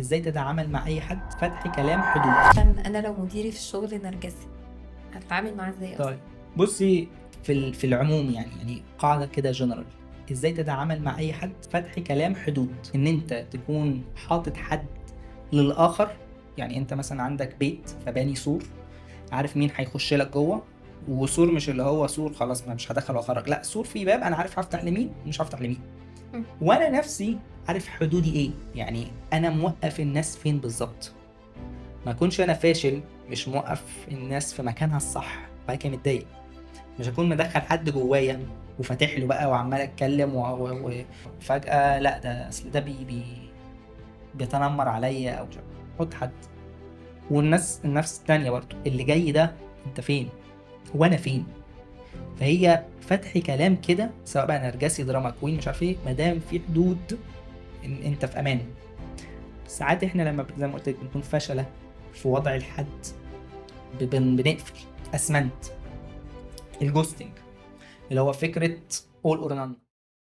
ازاي تتعامل مع اي حد فتح كلام حدود. عشان انا لو مديري في الشغل نرجسي هتعامل معاه ازاي اصلا؟ طيب بصي، في العموم يعني قاعده كده جنرال، ازاي تتعامل مع اي حد فتح كلام حدود. ان انت تكون حاطط حد للاخر. يعني انت مثلا عندك بيت فباني سور، عارف مين هيخش لك جوه، وسور مش اللي هو سور خلاص ما مش هدخل واخرج، لا سور فيه باب انا عارف هفتح لمين ومش هفتح لمين. مم. وانا نفسي عارف حدودي ايه، يعني انا موقف الناس فين بالظبط. ما اكونش انا فاشل مش موقف الناس في مكانها الصح وبعد كده متضايق. مش هكون مدخل حد جوايا وفاتح له بقى وعمال اتكلم وفجأة لا ده اصل ده بيتنمر عليا او مش عارف. حط حد. والناس النفس التانية برضو اللي جاي ده انت فين وانا فين. فهي فتح كلام كده سواء بقى نرجسي دراما كوين مش عارف ايه، ما دام في حدود ان انت في امان. ساعات احنا لما زي ما قلت لك بنكون فشلة في وضع الحد بنقفل اسمنت. الجوستنج اللي هو فكرة all or none.